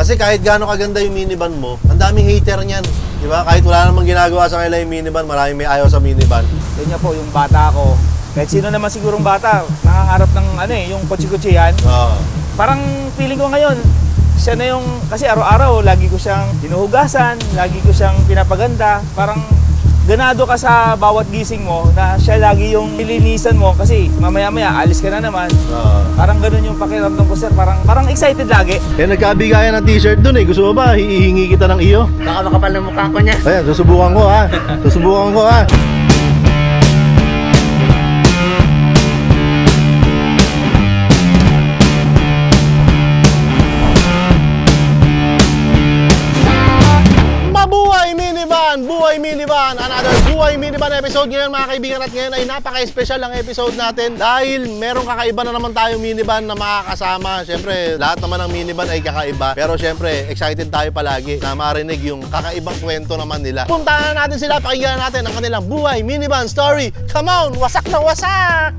Kasi kahit gaano kaganda yung minivan mo, ang daming hater niyan. Di ba? Kahit wala namang ginagawa sa kanila yung minivan, maraming may ayaw sa minivan. Yun nga po, yung bata ko. Kahit sino naman sigurong bata, nakaharap ng yung kutsi-kutsihan. Parang feeling ko ngayon, siya na yung, kasi araw-araw, lagi ko siyang hinuhugasan, lagi ko siyang pinapaganda. Parang ganado ka sa bawat gising mo na siya lagi yung nilinisan mo kasi mamaya-maya alis ka na naman. Parang ganun yung pakiramdam ko, sir. Parang excited lagi. Kaya nagkabigayan ng t-shirt dun eh. Gusto mo ba? Hihingi kita ng iyo? Baka makapal ng mukha ko niya. Ayan, susubukan ko ha. Susubukan ko ha. Buhay Minivan! Another Buhay Minivan episode ngayon mga kaibigan, at ngayon ay napaka-special ang episode natin dahil merong kakaiba na naman tayong minivan na makakasama. Siyempre, lahat naman ng minivan ay kakaiba, pero siyempre, excited tayo palagi na marinig yung kakaibang kwento naman nila. Puntahan natin sila, pakinggan natin ang kanilang Buhay Minivan story. Come on! Wasak na wasak!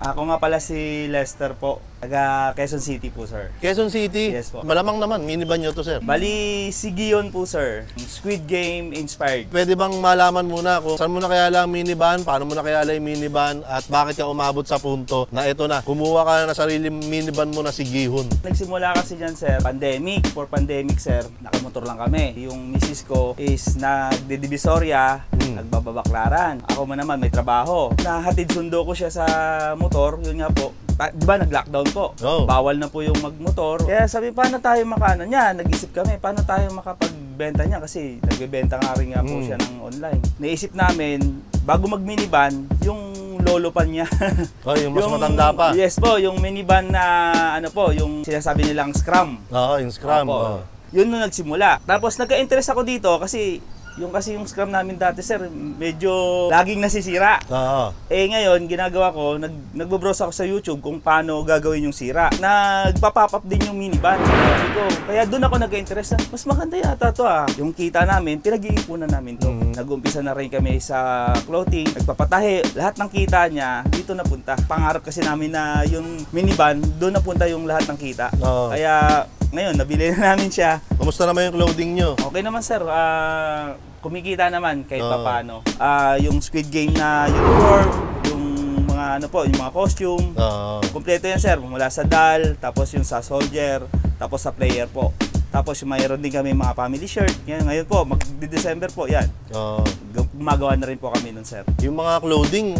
Ako nga pala si Lester po. Taga Quezon City po, sir. Quezon City? Yes po. Malamang naman, minivan nyo to, sir. Bali, si Gion po, sir. Squid Game inspired. Pwede bang malaman muna kung saan mo na kaya lang minivan, paano mo na kaya lang minivan, at bakit ka umabot sa punto na ito na, kumuha ka na sariling minivan mo na si Gihon? Nagsimula kasi dyan, sir, pandemic. For pandemic, sir, nakamotor lang kami. Yung misis ko is nagdidivisoria, nagbabaklaran. Ako man naman, may trabaho. Nahatid sundo ko siya sa motor, yun nga po. Di ba nag-lockdown po? Bawal na po yung magmotor. Kaya sabi, paano tayo makano niya? Nag-isip kami, paano tayo makapagbenta niya? Kasi nagbebenta nga rin nga po siya ng online. Naisip namin, bago mag-minivan, yung lolo pa niya. Yung mas matanda pa. Yes po, yung minivan na yung sinasabi nilang Scrum. Yung Scrum. Yun nung nagsimula. Tapos nagka-interest ako dito kasi yung Scrum namin dati, sir, medyo laging nasisira. Ngayon, ginagawa ko, nagbo-browse ako sa YouTube kung paano gagawin yung sira. Nagpa-pop up din yung minivan. Kaya doon ako nag-interest na, mas maganda yata to Yung kita namin, pinag-iipunan namin to. Nag-umpisa na rin kami sa clothing, nagpapatahi. Lahat ng kita niya, dito napunta. Pangarap kasi namin na yung minivan, doon napunta yung lahat ng kita. Kaya ngayon, nabili na namin siya. Kamusta naman yung clothing nyo? Okay naman, sir. Kumikita naman kahit paano. Yung Squid Game na uniform, yung mga yung mga costume. Kompleto yan, sir. Mula sa doll, tapos yung sa soldier, tapos sa player po. Tapos mayroon din kami mga family shirt. Ngayon po, mag-December po, yan. Gumagawa na rin po kami nun, sir. Yung mga clothing,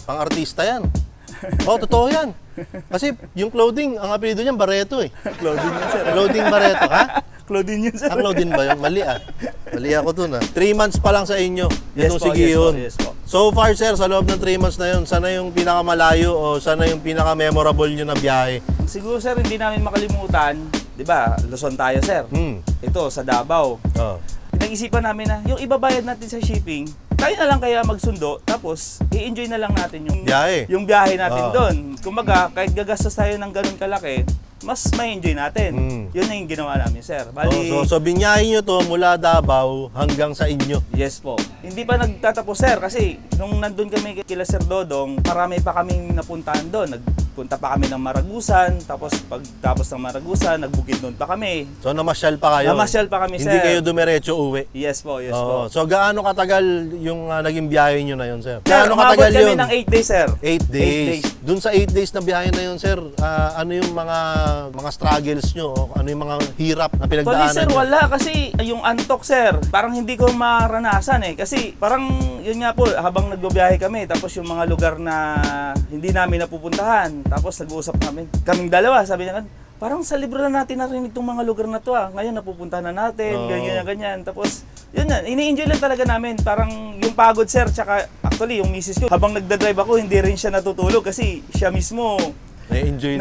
pang-artista yan. Totoo yan. Kasi yung clothing, ang apelido niyan, Barreto eh. Clothing yun, sir. Clothing Barreto, ha? Clothing yun, sir. Clothing ba yun? Mali Mali ako dun 3 months pa lang sa inyo. Yes po, yes po. So far, sir, sa loob ng 3 months na yun, sana yung pinakamalayo o sana yung pinaka-memorable nyo na biyahe? Siguro, sir, hindi namin makalimutan. Diba, Luzon tayo, sir. Ito, sa Davao. Pinag-isipan namin na yung ibabayad natin sa shipping, tayo na lang kaya magsundo, tapos i-enjoy na lang natin yung biyahe natin doon. Kumbaga, kahit gagastos tayo ng ganun kalaki, mas ma-enjoy natin. Yun na yung ginawa namin, sir. Bali, so binyahin nyo to mula Davao hanggang sa inyo? Yes po. Hindi pa nagtatapos, sir, kasi nung nandun kami kila Sir Dodong, marami pa kaming napuntahan doon. Nagpunta pa kami ng Maragusan, tapos pagtapos ng Maragusan, nagbukid doon pa kami. So namasyal pa kayo? Namasyal pa kami, sir. Hindi kayo dumiretso uwi? Yes po, yes po. So gaano katagal yung naging biyahe nyo na yun, sir? Gaano katagal yun? Kami ng 8 days, sir. 8 days. Doon sa 8 days na biyahe na yun, sir, ano yung mga struggles nyo? Ano yung mga hirap na pinagdaanan nyo? Sir, wala. Kasi yung antok, sir, parang hindi ko maranasan Kasi parang yun nga po, habang nagbabiyahe kami, tapos yung mga lugar na hindi namin napupuntahan, tapos nag-uusap kaming dalawa, sabi niya, parang sa libro na natin narinig itong mga lugar na to ngayon napupuntahan na natin, ganyan. Tapos, yun na, ini-enjoy lang talaga namin. Parang yung pagod, sir, tsaka actually yung misis ko, habang nagdadrive ako, hindi rin siya natutulog kasi siya mismo, na-enjoy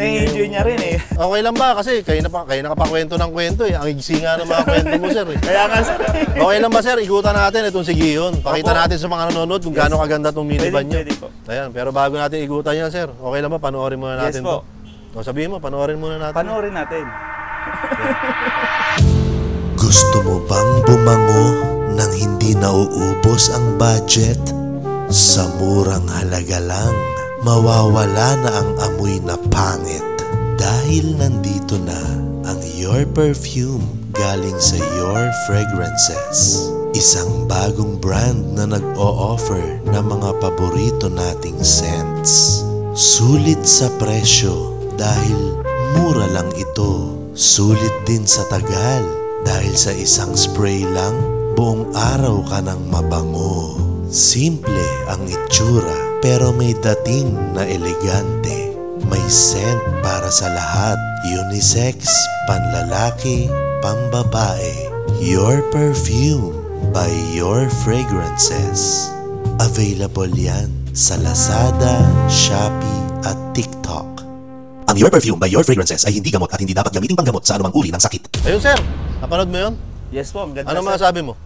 niya rin Okay lang ba? Kasi kayo nakapakwento ng kwento Ang igsi nga ng mga kwento mo, sir Kaya nga, sir. Okay lang ba, sir? Ikutan natin itong si Gihon. Pakita natin sa mga nanonood kung gaano kaganda itong minivan nyo. Pwede po. Ayan, pero bago natin ikutan yan, sir, okay lang ba? Panoorin muna natin to. Sabihin mo, panoorin muna natin. Panoorin natin. Gusto mo bang bumango nang hindi nauubos ang budget? Sa murang halaga lang, mawawala na ang amoy na pangit dahil nandito na ang Your Perfume galing sa Your Fragrances. Isang bagong brand na nag-o-offer ng mga paborito nating scents. Sulit sa presyo dahil mura lang ito. Sulit din sa tagal dahil sa isang spray lang, buong araw ka ng mabango. Simple ang itsura pero may dating na elegante. May scent para sa lahat, unisex, panlalaki, pambabae. Your Perfume by Your Fragrances. Available yan sa Lazada, Shopee at TikTok. Ang Your Perfume by Your Fragrances ay hindi gamot at hindi dapat gamitin panggamot sa anumang uri ng sakit. Ayun sir, napanood mo yun? Yes po, ang ganda Ano sir. masasabi mo?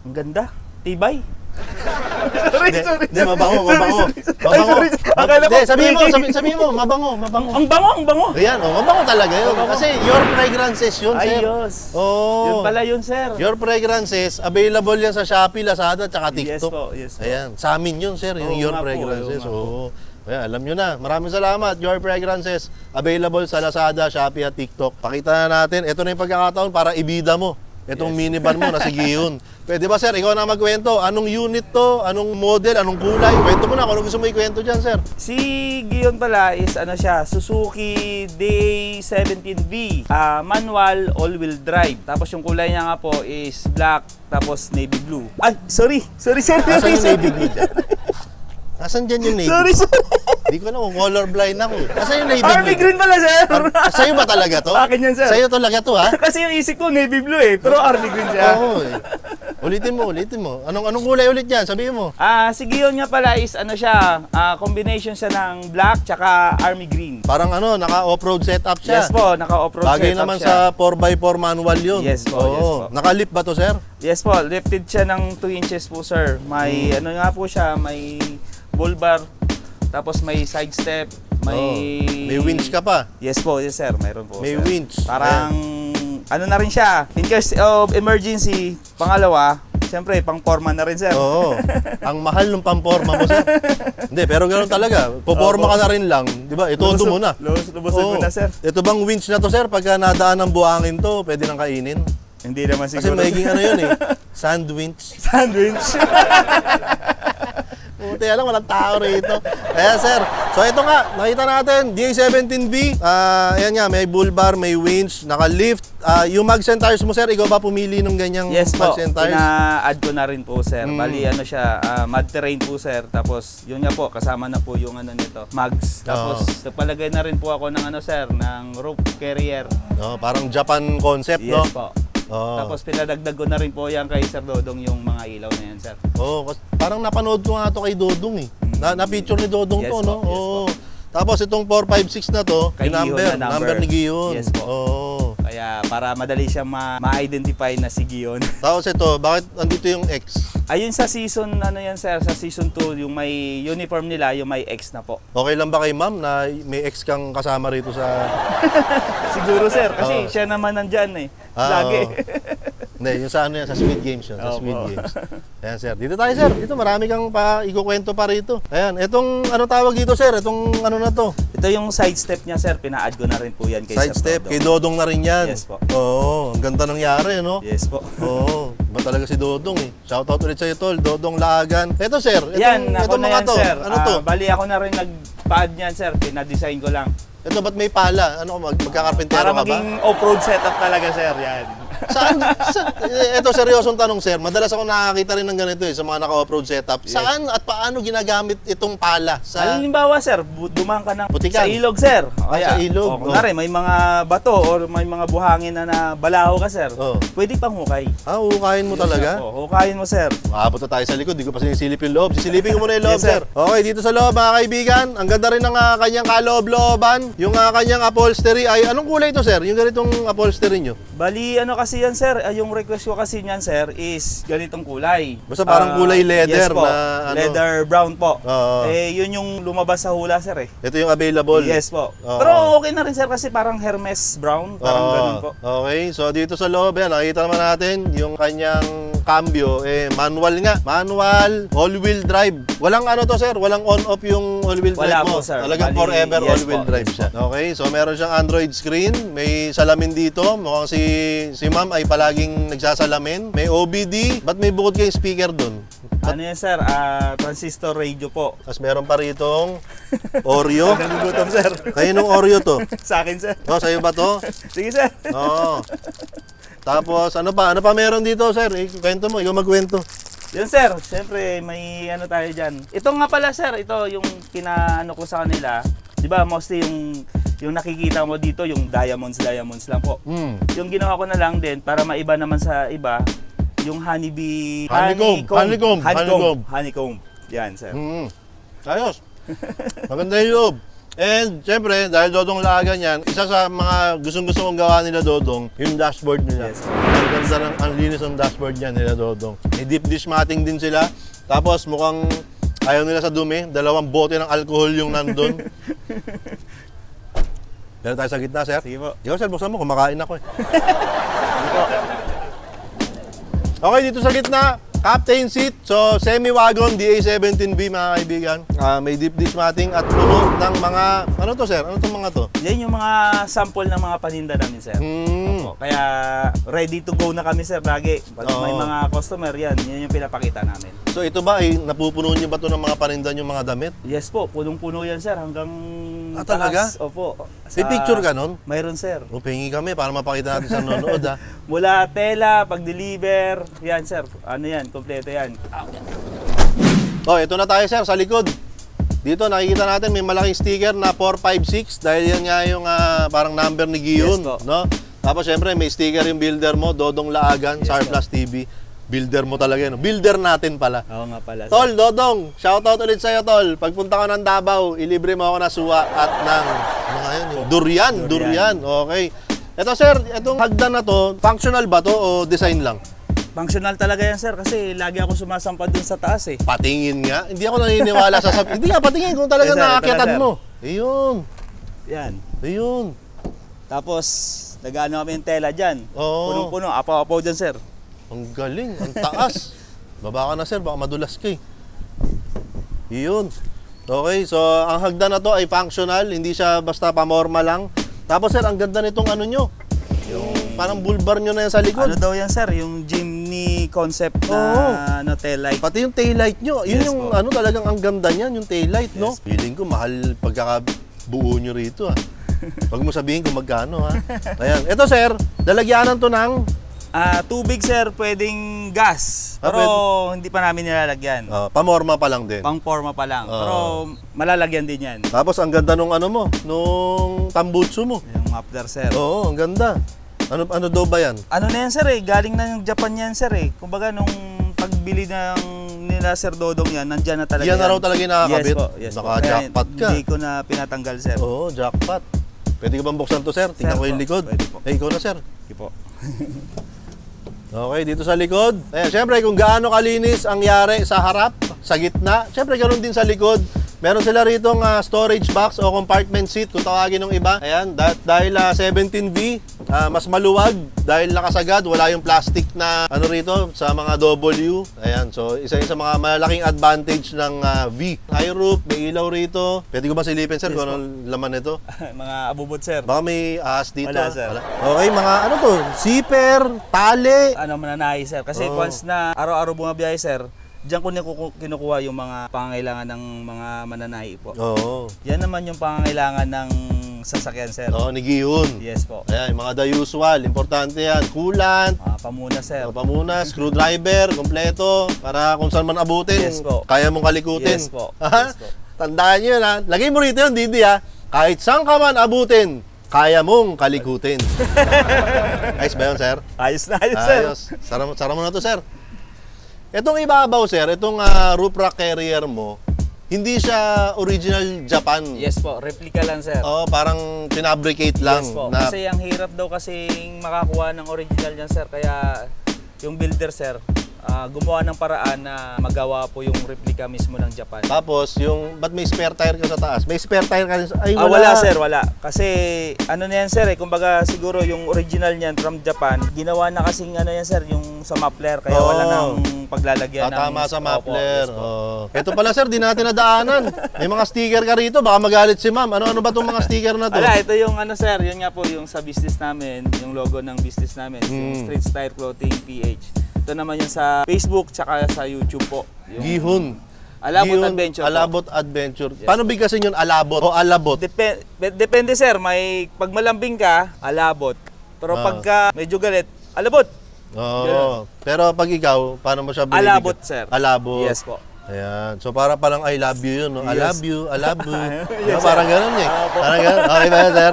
Ang ganda. Tibay. Hindi, mabango. Akala ko, Sabihin mo, mabango. Ang bango. Ayan, mabango talaga yun. Kasi Your Fragrances yun, sir. Ayos. Oh. Yun pala yun, sir. Your Fragrances, available yan sa Shopee, Lazada, tsaka TikTok. Yes po. Ayan, sa amin yun, sir, yung Oo Your nga po, Fragrances. oo nga po. Oo. Ayan, alam nyo na. Maraming salamat. Your Fragrances, available sa Lazada, Shopee at TikTok. Pakita na natin. Ito na yung pagkakataon para ibida mo. Itong minivan mo na si Gion. Pwede ba sir, ikaw na magkwento? Anong unit to? Anong model? Anong kulay? Kwento mo na kung ano gusto mo ikwento dyan, sir. Si Gion pala is ano siya, Suzuki DA17V, manual all-wheel drive. Tapos yung kulay niya nga po is black, tapos navy blue. Ay, sorry. Nasaan yung navy blue dyan? Nasaan dyan yung navy? Sorry. Hindi ko alam kung colorblind ako. Nasaan yung navy blue? Army green pala, sir. Sa'yo ba talaga to? Akin yan, sir. Sa'yo talaga to, ha? Kasi yung isip ko navy blue eh, pero army green siya. Oo. Ulitin mo. Anong kulay ulit yan? Sabihin mo. Si Gion nga pala is ano siya, combination siya ng black tsaka army green. Parang naka-off-road setup siya. Yes po, naka-off-road Bagay setup naman siya. sa 4x4 manual yun. Yes po, Oo. yes po. Naka-lip ba to, sir? Yes po, lifted siya ng 2 inches po, sir. May ano nga po siya, may bull bar, tapos may side step, May winch ka pa. Yes po, yes sir, mayroon po. May sir. winch. Parang ano na rin siya, in case of emergency, pangalawa, siyempre pang forma na rin, sir. Oo. Ang mahal ng pamporma mo, sir. Hindi, pero ganoon talaga. Poporma ka na rin lang, 'di ba? Itodo mo na. Lubusin mo na, sir. Ito bang winch na to, sir? Pagka nadaan ng buhangin to, pwede nang kainin. Hindi naman Kasi siguro. magiging ano yun eh. Sandwich. Sandwich. Buti alam, walang tao rito. Ayan, sir. So, ito nga, nakita natin, DA17V. Ayan nga, may bull bar, may winch, naka-lift. Yung mags and tires mo, sir, ikaw ba pumili ng ganyang Yes po, mags and tires? pina-add ko na rin po, sir. Bali, ano siya, mud terrain po, sir. Tapos, yun nga po, kasama na po yung ano nito, mags. Tapos, nagpalagay na rin po ako ng ano, sir, ng rope carrier. Parang Japan concept, no? Yes po. Tapos pinadagdag ko na rin po yan kay Sir Dodong yung mga ilaw na yan, sir. Parang napanood ko nga to kay Dodong eh. Na-picture ni Dodong Yes to, po, no? yes po. Tapos itong 456 na to, Kay yung Gion na number ni Gion. Yes po. Kaya para madali siya ma-identify na si Gion. Tapos ito, bakit andito yung X? Ayun sa season, ano yan, sir, sa season 2, yung may uniform nila, yung may X na po. Okay lang ba kay ma'am na may X kang kasama rito sa... Siguro, sir, kasi siya naman nandyan eh. Lagi. Hindi, yung sa ano yan, sa Squid Games yun, sa Opo. Squid Games. Ayan, sir. Dito tayo, sir. Dito, marami kang ikukwento pa rito. Ayan, itong ano tawag dito, sir? Itong ano na to? Ito yung side step niya, sir. Pina-add ko na rin po yan kay Side Sir step, Dodong. kay Dodong na rin yan. Yes po. Oo, ang ganda nangyari, no? Yes po. Oo, ba talaga si Dodong eh. Shoutout ulit sa'yo, tol. Dodong Laagan. Ito, sir. Yan, ako na mga yan, sir. Ano to? Bali ako na rin nag-pad niyan, sir. Pina-design ko lang. Ito, ba't may pala? Ano, magkakarpentero Para ka ba? maging off-road setup talaga, sir. Yan. Saan? Ito, seryosong tanong, sir. Madalas ako nakakita rin ng ganito sa mga naka-off-road setup. Yes. Saan at paano ginagamit itong pala? Halimbawa, sir, dumaan ka ng Putikan. sa ilog, sir. Sa ilog. Kunwari, may mga bato or may mga buhangin na balaho ka, sir. Pwede pang hukay. Hukayin mo talaga? Hukayin mo, sir. Makapot na tayo sa likod. Di ko pa sinisilip yung loob. Sisilipin ko muna yung loob, Yes, sir. sir. Okay, dito sa loob, mga kaibigan. Ang ganda rin ng kanyang kaloob-looban. Yung kanyang upholstery. Ay, anong kulay ito, sir? Yung ganitong upholstery nyo? Bali, ano kasi yan, sir? Yung request ko kasi niyan, sir, is ganitong kulay. Basta parang kulay leather yes po. na ano? Leather brown po. Oo. Yun yung lumabas sa hula, sir, eh. Ito yung available. Yes po. Oo. Pero okay na rin, sir, kasi parang Hermes brown. Parang ganun po. Okay, so dito sa loob, yan, nakikita naman natin yung kanyang cambio, manual nga. Manual, all-wheel drive. Walang ano to, sir? Walang on-off yung all-wheel drive mo? Wala po, sir. Talagang forever all-wheel drive siya. Okay, so meron siyang Android screen. May salamin dito. Mukhang si ma'am ay palaging nagsasalamin. May OBD. Ba't may bukod kayong speaker dun? Ano yan, sir? Transistor radio po. Tapos meron pa ritong Oreo. Nagugutom, sir. Kayo nung Oreo to? Sa akin, sir. Oh, sa'yo ba to? Sige, sir. Oo. Tapos, ano pa meron dito, sir? Kwento mo, ikaw magkwento. Yun, sir. Siyempre, may ano tayo dyan. Ito nga pala, sir. Ito yung kinaano ko sa kanila. Di ba, mostly yung nakikita mo dito, yung diamonds lang po. Yung ginawa ko na lang din, para maiba naman sa iba, yung honeybee... Honeycomb. Yan, sir. Ayos. Maganda yung loob. And, syempre, dahil Dodong Laagan yan, isa sa mga gustong-gusto kong gawa nila Dodong, yung dashboard nila. Yes. Ang ganda ang linis ng dashboard niya nila Dodong. May deep dish matting din sila. Tapos, mukhang ayaw nila sa dumi. 2 bote ng alcohol yung nandun. Pero tayo sa gitna, sir. Sige po. Ikaw, sir, buksan mo. Kumakain ako eh. Sige po. Okay, dito sa gitna, captain seat. So, semi-wagon, DA17B mga kaibigan. May deep dish matting at puno ng mga... Ano to, sir? Ano itong mga to? Yan yung mga sample ng mga paninda namin, sir. Opo. Kaya ready to go na kami, sir, lagi. Pag may mga customer, yan yung pinapakita namin. So, ito ba ay napupuno niyo ba ito ng mga paninda yung mga damit? Yes po, punong-puno yan, sir, hanggang talaga? taas. Opo. May picture ka nun? Mayroon, sir. O, pingi kami para mapakita natin sa nanonood, ha? Mula tela, pag-deliver, yan, sir. Ano yan, kompleto yan. Oh, ito na tayo, sir, sa likod. Dito nakikita natin may malaking sticker na 456 dahil yan nga yung parang number ni Gion, Yes, no? Tapos syempre may sticker yung builder mo, Dodong Laagan, Yes, Sarplus TV. Builder mo talaga yun. Builder natin pala. Oo nga pala, sir. Tol, Dodong, shoutout ulit sa'yo, Tol. Pagpunta ko ng Davao, ilibre mo ako na suwa at ng, ano nga yun? Durian. Okay. Ito, sir, itong hagdan na to, functional ba to o design lang? Functional talaga yan, sir, kasi lagi ako sumasampad dun sa taas eh. Patingin nga. Hindi ako naniniwala sa sabi. Hindi nga, patingin kung talaga Yes, sir, naakyatan sir. mo. Ayun. Yan. Ayun. Tapos, nag-ano kami yung tela dyan. Oo. Punong-puno, apaw-apaw dyan, sir. Ang galing, ang taas. Baba ka na, sir, baka madulas ka eh. Iyon. Okay, so ang hagdan na to ay functional, hindi siya basta pamorma lang. Tapos, sir, ang ganda nitong ano nyo. Yung parang bulbar nyo na yan sa likod. Ano daw yan, sir? Yung Jimny concept na taillight. Pati yung taillight nyo. Yun Yes, yung po. ano talagang ang ganda niyan, yung taillight, no? Yes. Feeling ko mahal pagkakabuo nyo rito, ha. Wag mo sabihin kung magkano, ha. Ayan. Ito, sir, lalagyanan to ng Tubig, sir, pwedeng gas. Pero hindi pa namin nilalagyan. pamorma pa lang din. Pang-forma pa lang. Pero malalagyan din yan. Tapos ang ganda nung ano mo, nung tambutsu mo. Yung muffler, sir. Oo, ang ganda. Ano daw ba yan? Ano na yan, sir eh? Galing na yung Japan yan, sir eh. Kumbaga nung pagbili ng nila Sir Dodong yan, nandyan na talaga Yan na raw talaga yung nakakabit. Yes po, yes po. Naka-jackpot ka. Hindi ko na pinatanggal, sir. Oo, jackpot. Pwede ka bang buksan to, sir? Tingnan Sir ko yung po, likod. pwede po. Ikaw na, sir. Sige po. Okay, dito sa likod. Ayan, syempre kung gaano kalinis ang yari sa harap, sa gitna, syempre ganoon din sa likod. Meron sila rito storage box o compartment seat kung tawagin ng iba. Ayan, dahil 17V, mas maluwag dahil nakasagad, wala yung plastic na ano rito sa mga W. Ayan, so isa yun sa mga malaking advantage ng V. High roof, may ilaw rito. Pwede ko ba silipin, sir, Yes, kung anong laman nito? Mga abubot, sir. Baka may ahas dito. Wala, sir. Okay, mga ano to, zipper, tali. Ano mananahi, sir? Kasi once na araw-araw bumabiyahe, sir, diyan ko kinukuha yung mga pangangailangan ng mga mananahi po. Oo. Yan naman yung pangangailangan ng sasakyan, sir. Oo, ni Gihon. Yes po. Ayan, yung mga the usual, importante yan. Coolant, Pamuna, sir. pamuna, screwdriver, kompleto, para kung saan man abutin, Yes po. kaya mong kalikutin. Yes po. Ha? Yes po. Tandaan nyo yun, ha? Lagay mo rito yun, Didi, ha? Kahit saan ka man abutin, kaya mong kalikutin. Ayos ba yun, sir? Ayos na, ayos, sir. Ayos. Sara mo na to, sir. Itong ibabaw, sir, itong roof rack carrier mo, hindi siya original Japan. Yes po, replica lang, sir. Oo, parang pinabricate lang. Yes po. Na, Kasi ang hirap daw kasing makakuha ng original niyan, sir. Kaya yung builder, sir, gumawa ng paraan na magawa po yung replica mismo ng Japan. Tapos, ba't may spare tire ka sa taas? May spare tire ka rin sa... Ay, wala sir, wala. Kasi ano na yan sir kumbaga siguro yung original niyan from Japan, ginawa na kasing ano yan sir, yung sa muffler, kaya wala nang paglalagyan ng... Tama sa muffler. Ito pala sir, di natin nadaanan. May mga sticker ka rito, baka magalit si ma'am. Ano ba itong mga sticker na to? Wala, ito yung ano sir, yun nga po yung sa business namin, yung logo ng business namin, yung Street Style Clothing PH. Ito naman yung sa Facebook tsaka sa YouTube po. Yung Gihon. Alabot Adventure. Alabot Adventure. Yes. Paano bigkasin yun? Alabot o alabot? Depende sir, pag malambing ka, alabot. Pero pagka medyo galit, alabot. Oo. Pero pag ikaw, paano mo siya binibigyan? Alabot sir. Alabot. Yes po. Ayan. So para palang I love you yun, no? I Yes. love you, I love you. Yes, Parang ganun eh. Parang ganun. Okay ba sir?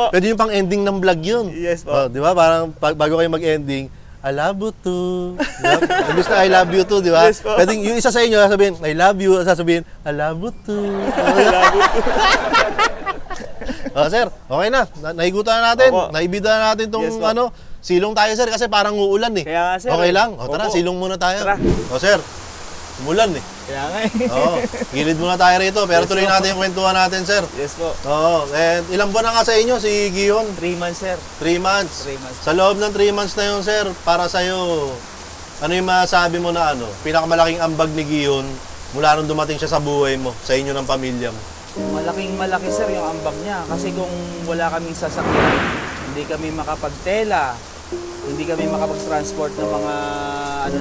Pwede yung pang ending ng vlog yun. Yes po. Di ba? Parang bago kayo mag-ending, I love you too. Imbis na I love you too, di ba? Yes po. Pwedeng yung isa sa inyo sasabihin, I love you, sasabihin, I love you too. Sir, okay na. Nahigutan na natin. Opo. Naibida na natin tong Yes po. silong tayo sir kasi parang uulan eh. Kaya nga, sir. Okay lang. Tara, Opo. silong muna tayo. Tara. Sir, umulan eh. Kaya nga eh. Oo, gilid muna tayo rito. Pero Yes tuloy po. natin yung kwentuhan natin, sir. Yes po. Oo, and ilang buwan na nga sa inyo si Gion? 3 months sir. 3 months. 3 months. Sa loob ng 3 months na yun, sir, para sa'yo, ano yung masabi mo na pinakamalaking ambag ni Gion mula nung dumating siya sa buhay mo, sa inyo ng pamilya mo? Malaking malaki sir yung ambag niya. Kasi kung wala kaming sasakyan, hindi kami makapagtela, hindi kami makapag-transport ng mga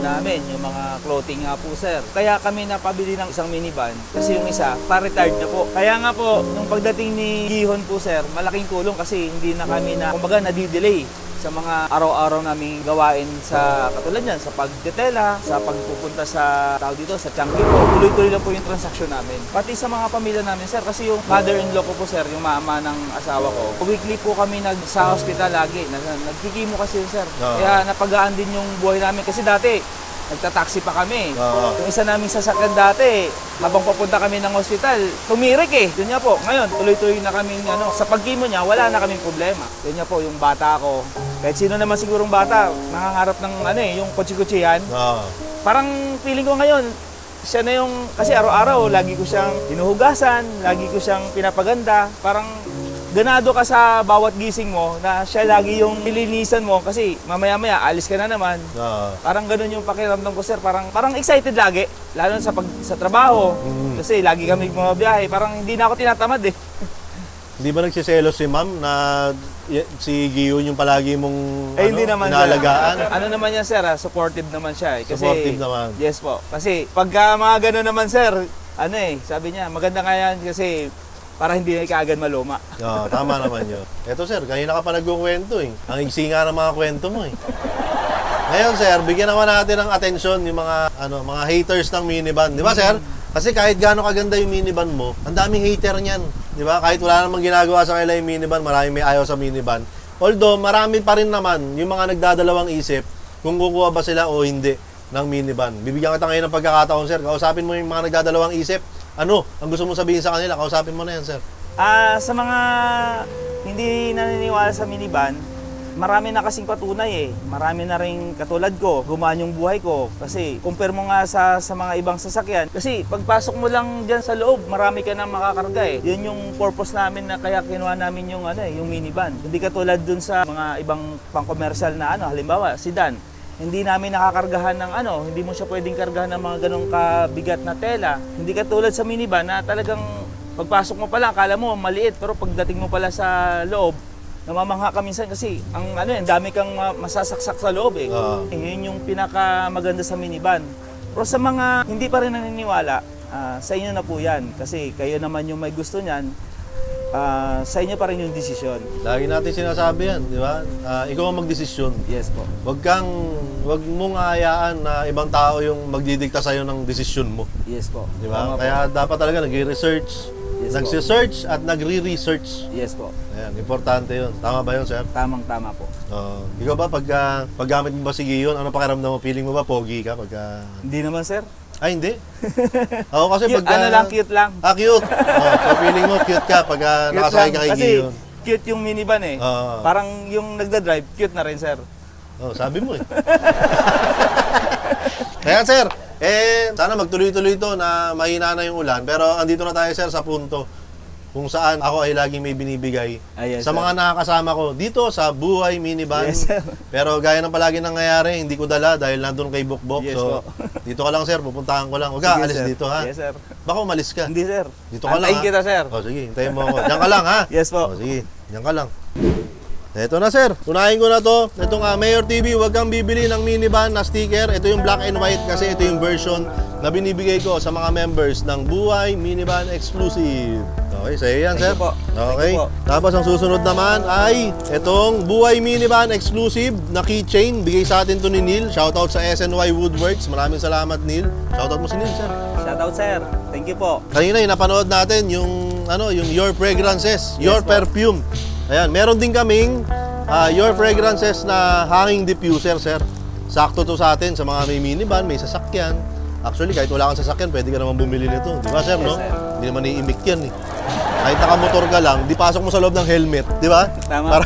namin, yung mga clothing nga po sir. Kaya kami napabili ng isang minivan kasi yung isa, pa-retired na po. Kaya nga po, nung pagdating ni Gihon po sir, malaking tulong kasi hindi na kami kumbaga nadidelay sa mga araw-araw naming gawain sa katulad yan, sa pagdetela, sa pagpupunta sa tao dito, sa Changi po. Tuloy-tuloy lang po yung transaksyon namin. Pati sa mga pamilya namin, sir, kasi yung mother-in-law ko po, sir, yung mama ng asawa ko, weekly po kami sa hospital lagi. Nagkikimo kasi yun, sir. Kaya napagaan din yung buhay namin. Kasi dati, nagtataksi pa kami. Yung isa naming sasakyan dati, habang papunta kami ng hospital, tumirik eh. Yun nga po, ngayon, tuloy-tuloy na kaming sa pagkimo niya, wala na kaming problema. Yun nga po, yung bata ko, kahit sino naman sigurong bata, nangangarap ng yung kutsi-kutsihan. Parang feeling ko ngayon, siya na yung, kasi araw-araw, lagi ko siyang hinuhugasan, lagi ko siyang pinapaganda. Parang ganado ka sa bawat gising mo na siya lagi yung nilinisan mo kasi mamaya-maya alis ka na naman. Parang ganun yung pakiramdam ko sir, parang excited lagi lalo sa trabaho. Kasi lagi kami bumabiyahe, parang hindi na ako tinatamad eh. Hindi ba nagsiselos si ma'am na si Gion yung palagi mong Hindi naman inaalagaan? Ano naman yan sir, supportive naman siya eh. Kasi, Supportive naman. Yes po. Kasi pagka mga ganun naman sir, sabi niya, maganda nga yan kasi para hindi na kaagad maluma. Tama naman yun. Eto sir, kanina ka pa nagkukwento eh. Ang iksi nga ng mga kwento mo eh. Ngayon sir, bigyan naman natin ng atensyon yung mga haters ng minivan. Di ba sir? Kasi kahit gaano kaganda yung minivan mo, ang daming hater niyan. Di ba? Kahit wala namang ginagawa sa kanila yung minivan, maraming may ayaw sa minivan. Although, marami pa rin naman yung mga nagdadalawang isip kung kukuha ba sila o hindi ng minivan. Bibigyan kita ngayon ng pagkakataon sir. Kausapin mo yung mga nagdadalawang isip. Ano ang gusto mong sabihin sa kanila? Kausapin mo na yan, sir. Sa mga hindi naniniwala sa minivan, marami na kasing patunay eh. Marami na rin katulad ko, gumaan yung buhay ko. Kasi compare mo nga sa mga ibang sasakyan. Kasi pagpasok mo lang dyan sa loob, marami ka na makakarga eh. Yun yung purpose namin na kaya kinuha namin yung, yung minivan. Hindi katulad dun sa mga ibang pang-commercial na halimbawa, sedan. Hindi namin nakakargahan ng hindi mo siya pwedeng kargahan ng mga ganong kabigat na tela. Hindi katulad sa minivan na talagang pagpasok mo pala, akala mo maliit, pero pagdating mo pala sa loob, namamangha ka minsan kasi ang dami kang masasaksak sa loob eh. Yun yung pinakamaganda sa minivan. Pero sa mga hindi pa rin naniniwala, sa inyo na po yan. Kasi kayo naman yung may gusto niyan. Sa inyo pa rin yung desisyon. Lagi natin sinasabi yan, di ba? Ikaw ang magdesisyon. Yes po. Wag mong hayaan na ibang tao yung magdidikta sa'yo ng desisyon mo. Yes po. Di ba? Kaya dapat talaga nag-research, nagsi-search at nagre-research. Yes po. Ayan, importante yun. Tama ba yun, sir? Tamang-tama po. Ikaw ba, paggamit mo ba si Gion, ano pakiramdam mo? Feeling mo ba pogi ka? Hindi naman, sir. Ay, hindi. Ako kasi cute, cute lang. Cute. So feeling mo cute ka pag nakasakay ka kay Gion. Kasi cute yung minivan eh. Parang yung nagda-drive, cute na rin, sir. Sabi mo eh. Kaya sir, sana magtuloy-tuloy ito na mahina na yung ulan. Pero andito na tayo sir sa punto kung saan ako ay laging may binibigay sa mga nakakasama ko dito sa Buhay Minivan. Yes, sir. Pero gaya ng palagi nangyayari, hindi ko dala dahil nandun kay Bukbok. Yes, so, dito ka lang sir, pupuntahan ko lang. Huwag ka, alis sir. dito ha. Yes, sir. Baka umalis ka. Hindi, sir. Dito ka lang ha. Kita, sir. O sige, hintayin mo ako. Diyan ka lang ha. Yes po. O sige, diyan ka lang. Ito na sir, tunahin ko na to. Itong Mayor TV, huwag kang bibili ng minivan na sticker. Ito yung black and white kasi ito yung version na binibigay ko sa mga members ng Buhay Minivan Exclusive. Okay, sa'yo yan sir. Thank you po. Okay, Thank you po. tapos ang susunod naman ay itong Buhay Minivan Exclusive na keychain. Bigay sa atin to ni Neil. Shoutout sa SNY Woodworks. Maraming salamat Neil. Shoutout mo si Neil sir. Shoutout, sir. Thank you po. Kanina yung napanood natin yung yung Your Fragrances, Your po. Perfume. Ayan, meron din kaming Your Fragrances na hanging diffuser, sir. Sakto to sa atin sa mga may minivan, may sasakyan. Actually, kahit wala kang sasakyan, pwede ka naman bumili nito. Di ba, sir, no? Yes, sir. Hindi naman iimik yan, eh. Kahit nakamotor ka lang, di pasok mo sa loob ng helmet, di ba? Tama.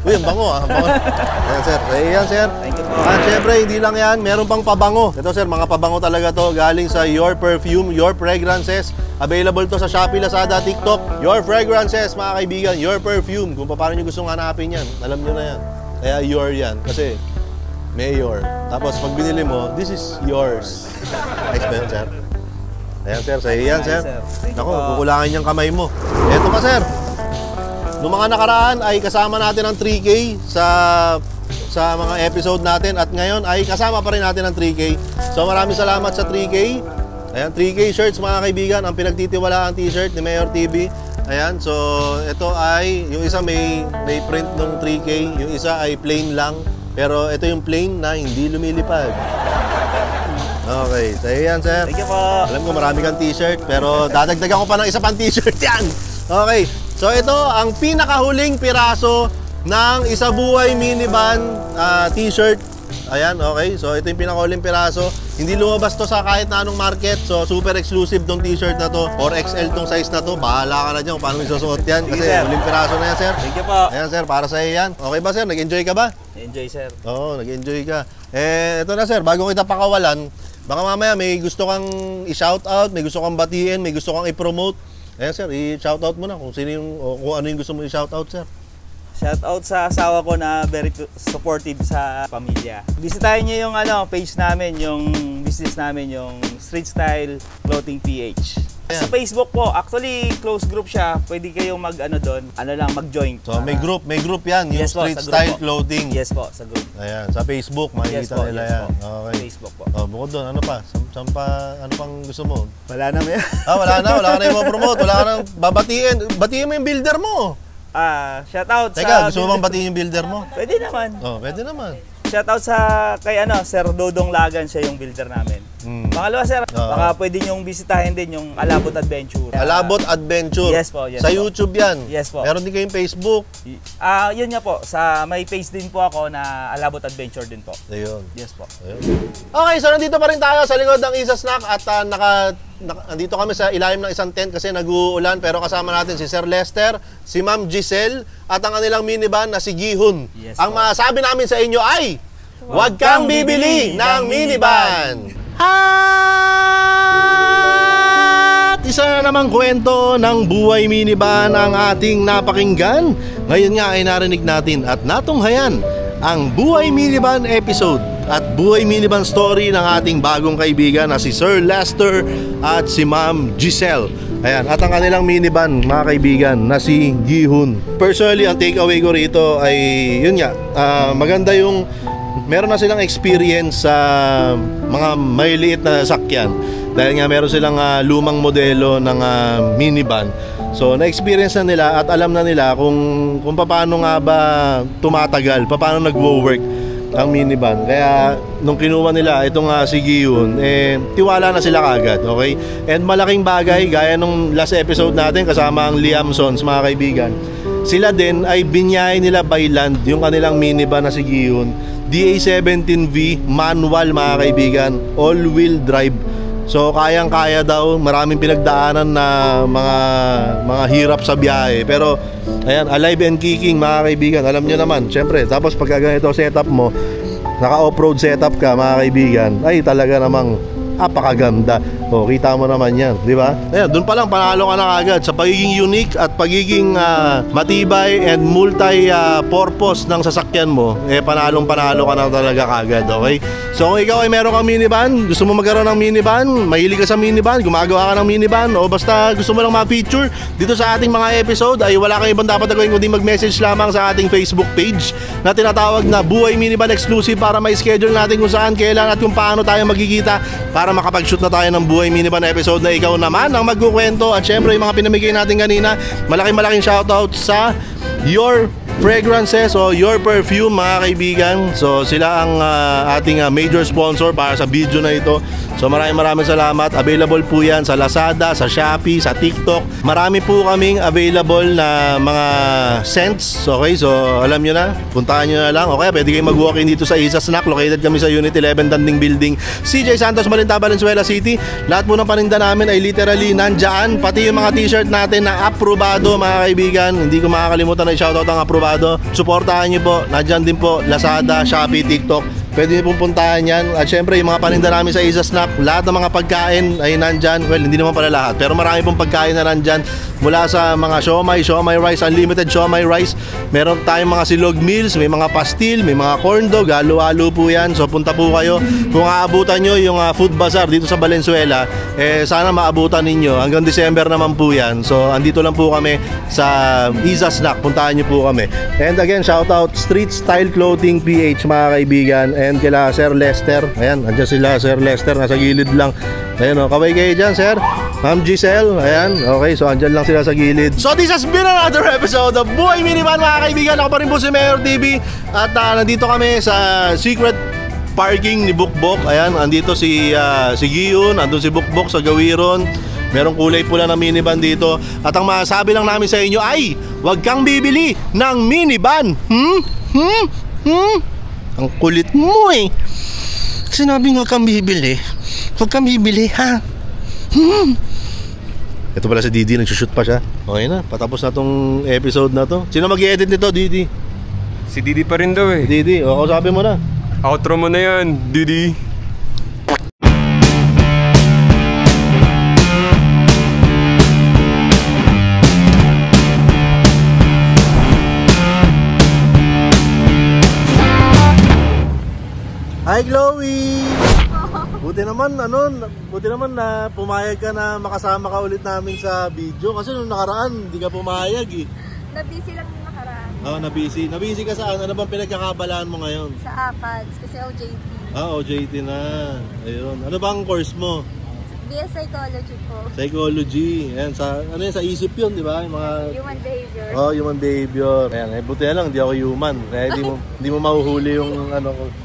Uy, ang bango, ah. Bango. Ayan, sir. Ayan, sir. Thank you po. At syempre, hindi lang yan. Meron pang pabango. Ito, sir, mga pabango talaga to. Galing sa Your Perfume, Your Fragrances. Available to sa Shopee, Lazada, TikTok. Your Fragrances, mga kaibigan. Your Perfume. Kung paano nyo gustong hanapin yan, alam nyo na yan. Kaya your yan. Kasi, Mayor. Tapos, pag binili mo, this is yours. Nice ba yun, sir? Ayan, sir. Sa'yo yan, sir. Thank you Ako, po. kukulangin yung kamay mo. Eto pa, sir. Noong mga nakaraan ay kasama natin ang 3K sa mga episode natin at ngayon ay kasama pa rin natin ang 3K. So maraming salamat sa 3K. Ayan, 3K shirts mga kaibigan, ang pinagtitiwalaang t-shirt ni Mayor TV. Ayan, so ito ay, yung isa may print ng 3K, yung isa ay plain lang. Pero ito yung plain na hindi lumilipad. Okay, so yan sir. Thank you po. Alam ko marami kang t-shirt, pero dadagdagan ko pa ng isa pang t-shirt yan. Okay, so ito ang pinakahuling piraso ng Isa Buhay Minivan t-shirt. Ayan, okay. So ito yung pinakahuling piraso. Hindi lumabas to sa kahit na anong market. So super exclusive tong t-shirt na to. 4XL tong size na to. Bahala ka na dyan kung paano isusuot yan. Kasi Sige, sir. huling piraso na yan, sir. Thank you po. Ayan, sir. Para sa iyo yan. Okay ba, sir? Nag-enjoy ka ba? Enjoy, sir. Oo, nag-enjoy ka. Ito na, sir. Bago kita pakawalan, baka mamaya may gusto kang i-shoutout, may gusto kang batiin, may gusto kang i-promote. Ayan, sir. I-shoutout mo na kung sino yung, o kung ano yung gusto mo i-shoutout, sir. Shoutout sa asawa ko na very supportive sa pamilya. Bisitahin niyo yung page namin, yung business namin, yung Street Style Clothing PH. Sa Facebook po, actually close group siya. Pwede kayong doon, mag-join. So may group yan, yung Yes po, Street sa group Style po. Clothing. Yes po, sa group. Ayan, sa Facebook, makikita nila yan. Okay. Facebook po. Oh, bukod doon, ano pa? Ano pang gusto mo? Wala na may. Wala ka na yung promote, wala ka nang babatiin. Batiin mo yung builder mo. Shoutout Teka, gusto mo bang batiin yung builder mo? Pwede naman. Oh, pwede naman. Shoutout kay Sir Dodong Lagan, siya yung builder namin. Pangalawa, sir, baka pwede nyong bisitahin din yung Alabot Adventure. Alabot Adventure. Yes po, yes sa po. YouTube yan. Yes po. Meron din kayong Facebook. Yun nga po, may page din po ako na Alabot Adventure din po. Ayun. Yes po. Ayun. Okay, so nandito pa rin tayo sa likod ng Isa Snack at nandito kami sa ilalim ng isang tent kasi nag-uulan pero kasama natin si Sir Lester, si Ma'am Giselle at ang kanilang minivan na si Gihon. Yes ang po. masabi namin sa inyo ay huwag kang bibili ng minivan! At isa na namang kwento ng Buhay Minivan ang ating napakinggan. Ngayon nga ay narinig natin at natunghayan ang Buhay Minivan episode at Buhay Minivan story ng ating bagong kaibigan na si Sir Lester at si Ma'am Giselle. Ayan, at ang kanilang minivan, mga kaibigan, na si Gihon. Personally, ang takeaway ko rito ay, yun nga, maganda yung meron na silang experience sa mga maliliit na sakyan dahil nga meron silang lumang modelo ng minivan. So na-experience na nila at alam na nila kung paano nga ba tumatagal, paano nagwo-work ang minivan. Kaya nung kinuha nila itong si Gihon, tiwala na sila kagad, okay? And malaking bagay, gaya nung last episode natin kasama ang Liamsons, mga kaibigan, sila din ay binyay nila by land yung kanilang minivan na si Gihon. DA17V manual, mga kaibigan, all-wheel drive. So kayang-kaya daw, maraming pinagdaanan na mga hirap sa biyahe. Pero ayan, alive and kicking, mga kaibigan. Alam nyo naman, syempre, tapos pagka ganito setup mo, naka-off-road setup ka mga kaibigan, ay talaga namang napakaganda. O, kita mo naman yan, di ba? Ayan, doon pa lang panalo ka na agad sa pagiging unique at pagiging matibay and multi-purpose ng sasakyan mo. Panalo ka na talaga kagad, okay? So kung ikaw ay meron kang minivan, gusto mo magkaroon ng minivan, mahilig ka sa minivan, gumagawa ka ng minivan, o basta gusto mo lang ma-feature dito sa ating mga episode, ay wala kang ibang dapat gawin kundi mag-message lamang sa ating Facebook page na tinatawag na Buhay Minivan Exclusive para ma-schedule natin kung saan, kailan at kung paano tayo magkikita para makapag-shoot na tayo ng Buhay Minivan episode na ikaw naman ang magkukwento. At syempre yung mga pinamigay natin kanina, malaking shoutout sa Your Fragrances o Your Perfume mga kaibigan. So sila ang ating major sponsor para sa video na ito. So maraming salamat. Available po yan sa Lazada, sa Shopee, sa TikTok. Marami po kaming available na mga scents. Okay, so alam nyo na, puntahan nyo na lang. Okay, pwede kayong mag-walk-in dito sa Isa Snack. Located kami sa Unit 11 Danding Building, CJ Santos, Malinta, Valenzuela City. Lahat po ng paninda namin ay literally nandyan. Pati yung mga t-shirt natin na aprobado mga kaibigan. Hindi ko makakalimutan na i-shoutout ang aprobado. Suportahan nyo po. Nandyan din po Lazada, Shopee, TikTok. Pwede nyo pong puntahan yan. At syempre yung mga paninda namin sa Isa Snack, lahat ng mga pagkain ay nandyan. Well, hindi naman pala lahat, pero marami pong pagkain na nandyan. Mula sa mga siomai rice, unlimited siomai rice. Meron tayong mga silog meals, may mga pastil, may mga corn dog, halo-halo po yan. So punta po kayo. Kung aabutan nyo yung food bazaar dito sa Valenzuela, sana maabutan ninyo. Hanggang December naman po yan. So andito lang po kami sa Isa Snack. Puntahan nyo po kami. And again, shout out Street Style Clothing PH mga kaibigan. And kila Sir Lester. Ayan, andyan sila Sir Lester, nasa gilid lang. Ayan o, kaway kayo dyan Sir. Ma'am Giselle, ayan. Okay, so andyan lang sila sa gilid. So this has been another episode of Buhay Minivan mga kaibigan. Ako pa rin po si Mayor TV. At nandito kami sa secret parking ni Bukbok. Ayan, andito si Gion, andun si Bukbok sa Gawiron. Merong kulay pula na minivan dito. At ang masasabi lang namin sa inyo ay huwag kang bibili ng minivan. Ang kulit mo eh. Sinabing huwag kang bibili. Huwag kang bibili ha. Ito pala si Didi, nagsushoot pa siya. Okay na, patapos na tong episode na to. Sino mag-i-edit nito, Didi? Si Didi pa rin daw eh. Didi, o sabi mo na. Outro mo na yan, Didi. Hi Chloe! Buti naman na pumayag ka na makasama ka ulit namin sa video. Kasi nung nakaraan, hindi ka pumayag eh. Na-busy lang yung nakaraan. Oo, na-busy. Na-busy ka saan? Ano bang pinagkakabalaan mo ngayon? Sa APADS, kasi OJT. OJT na. Ayun. Ano bang course mo? BS Psychology po. Psychology. Ayan, ano yan, sa isip yun, di ba? Yung mga... Human behavior. Human behavior. Ayan, buti na lang, hindi ako human. Kaya hindi mo mahuhuli yung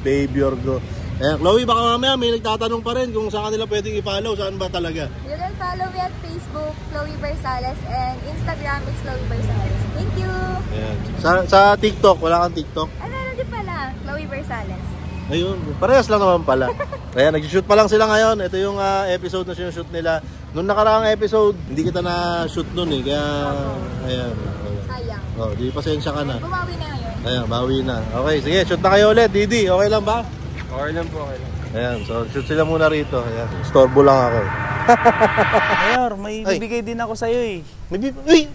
behavior ko. Ayan, Chloe, baka mamaya may nagtatanong pa rin kung saan kanila pwedeng i-follow, saan ba talaga? You can follow me at Facebook, Chloe Bersales, and Instagram, it's Chloe Bersales. Thank you! Ayan. Sa TikTok, wala kang TikTok? Meron din pala, Chloe Bersales. Ayun, parehas lang naman pala. Ayan, nag-shoot pa lang sila ngayon. Ito yung episode na sinushoot nila. Noong nakaraang episode, hindi kita na-shoot nun eh. Kaya, ayan. Sayang. Di pasensya ka na. Bumawi na ngayon. Ayan, bawi na. Okay, sige, shoot na kayo ulit. Didi, okay lang ba? Okay lang po, okay lang. Ayan, so shoot sila muna rito. Ayan, storbo lang ako. Mayor, may bibigay din ako sa'yo eh. Uy!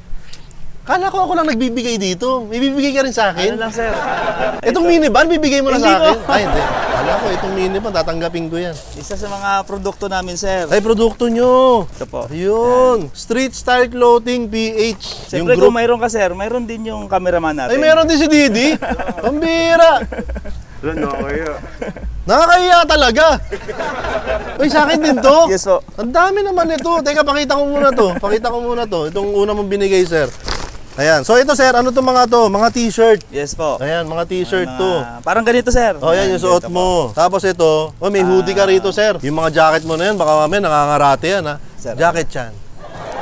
Kala ko ako lang nagbibigay dito. May bibigay ka rin sa akin? Ano lang sir? Itong minivan, bibigay mo na Hindi sa akin? po. Ay, hindi. Kala ko, itong minivan, tatanggapin ko yan. Isa sa mga produkto namin sir. Ay, produkto nyo. Ito po. Ayun. Street Style Clothing PH. Siyempre kung mayroon ka sir, mayroon din yung cameraman natin. Ay, meron din si Didi. Pambira. Wala, nakakaya. Nakakaya talaga. Uy, sa akin din to. Yes po. Ang dami naman ito. Teka, pakita ko muna to. Itong una mong binigay, sir. Ayan. So ito, sir, ano to mga to? Mga t-shirt. Yes po. Ayan, mga t-shirt to. Parang ganito sir. Oh, yan yung suot mo. Tapos ito, may hoodie ka rito, sir. Yung mga jacket mo na yan, baka mamaya nangangarate yan, ha? Sir. Jacket yan.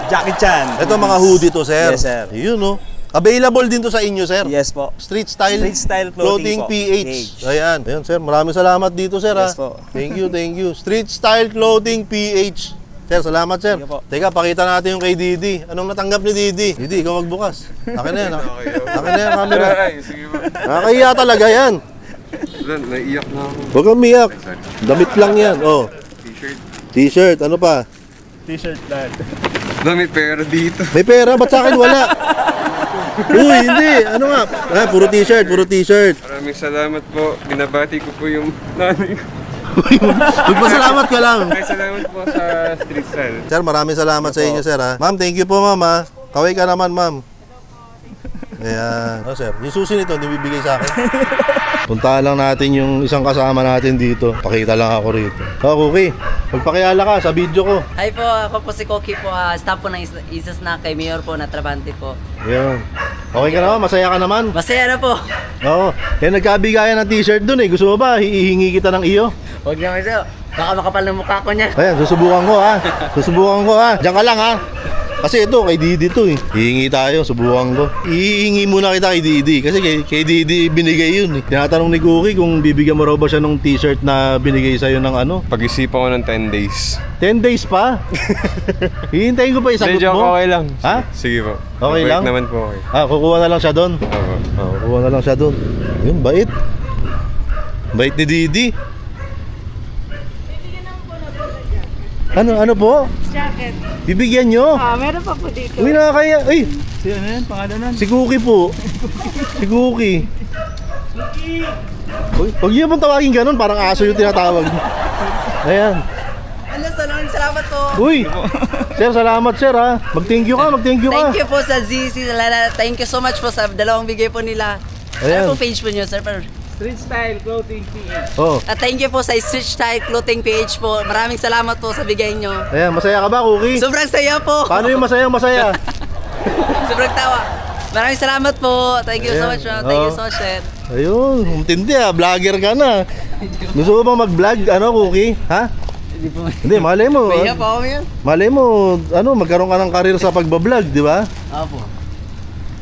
Jackie Chan. Ito mga hoodie to, sir. Yes, sir. Yun, no? Available din to sa inyo, sir. Yes po. Street Style Clothing po. PH. Ayan. Ayan, sir. Maraming salamat dito, sir. Yes ha? po. Thank you. Street Style Clothing PH. Sir, salamat, sir. Thank you po. Teka, pakita natin yung kay Didi. Anong natanggap ni Didi? Didi, ikaw magbukas. Akin na yan. Akin na yan, camera. Ay, sige ba? Nakakahiya talaga yan. Naiiyak na ako. Huwag kang umiyak. Damit lang yan. Oh. T-shirt. T-shirt. Ano pa? T-shirt lang. Dami pera dito. May pera. Ba't sa akin wala? Uy, hindi. Ano nga? Puro t-shirt. Puro t-shirt. Maraming salamat po. Binabati ko po yung nanay ko. Magpasalamat ka lang. Ay, salamat po sa street style. Sir, maraming salamat sa inyo, sir. Ha? Ma'am, thank you po, ma'am. Ha? Kaway ka naman, ma'am. Ayan. Oh, sir, yung susi nito, hindi bibigay sa akin. Puntahan lang natin yung isang kasama natin dito. Pakita lang ako rito. Oh, Cookie, magpakiala ka sa video ko. Hi po, ako po si Cookie po, staff po ng Isa Snack kay Mayor po na Trabante po. Ayan. Okay ka naman? Masaya ka naman? Masaya na po. Oo. Kaya nagkabigayan ng t-shirt dun eh. Gusto mo ba? Hihingi kita ng iyo? Huwag naman siya, baka makapal ng mukha ko niya. Ayan, susubukan ko ha. Susubukan ko ha. Diyan ka lang ha. Kasi ito, kay Didi to eh. Hihingi tayo, subukan ko. Hihingi muna kita kay Didi. Kasi kay Didi binigay yun eh. Tinatanong ni Cookie kung bibigyan mo raw ba siya ng t-shirt na binigay sa'yo ng ano. Pag-isipan ko ng 10 days. 10 days pa? Hihintayin ko pa isagot Medyo mo? okay lang. Ha? Sige po. Okay Mabait lang? naman po okay. Kukuha na lang siya doon? Opo. Kukuha na lang siya doon. Yun, bait. Bait ni Didi. Ano po? Jacket. Bibigyan nyo? Meron pa po dito. Uy, nakakaya. Ay, Si ano yan? Pangalan nun? si Cookie po. Si Cookie. Uy, huwag niyo pong tawagin ganun, parang aso yung tinatawag. Ayan. Ano, salamat po. Uy, sir, salamat sir ha. Mag-thank you ka, mag-thank you ka. Thank you po sa ZC, thank you so much po sa dalawang bigay po nila. Ayan. Ano po page po nyo, sir? Street Style Clothing PH. Oh, Thank you po sa Street Style Clothing PH po. Maraming salamat po sa bigay nyo. ayan, masaya ka ba, Cookie? Sobrang saya po. Paano yung masaya? Sobrang tawa. Maraming salamat po. Thank you so Ayan. much. Thank you Oh. so much, sir. Ayun, umtindi ha, vlogger ka na. Gusto mo bang mag-vlog, Cookie? Ha? Hindi, malay mo. Kaya po ako yun. Malay mo, magkaroon ka ng karir sa pagbablog, di ba? Opo.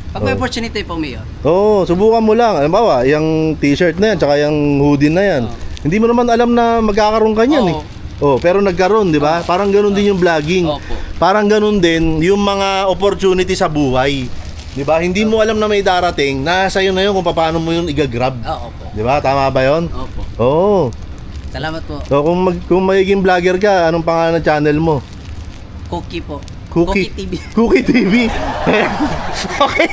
Pag may opportunity po, Mayor. Oo, subukan mo lang. Halimbawa, yung t-shirt na yan, tsaka yung hoodie na yan. Hindi mo naman alam na magkakaroon ka niyan eh. Oh, pero nagkaroon, di ba? Parang ganun din yung vlogging. Opo. Parang ganun din yung mga opportunity sa buhay. Di ba? Hindi mo alam na may darating. Nasa iyo na yun kung paano mo yun igagrab. Opo. Di ba? Tama ba yun? Opo. Oo. Salamat po. So, kung magiging vlogger ka, anong pangalan ng channel mo? Cookie po. Cookie TV. Cookie TV. Okay.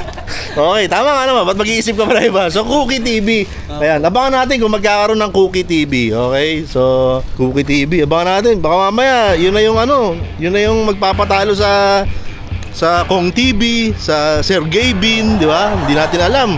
Okay, tama nga naman. Ba't mag-iisip ka pa na iba? So, Cookie TV. Ayan, abangan natin kung magkakaroon ng Cookie TV. Okay? So, Cookie TV. Abangan natin. Baka mamaya, yun na yung magpapatalo sa Kong TV, sa Sergey Bin, di ba? Hindi natin alam.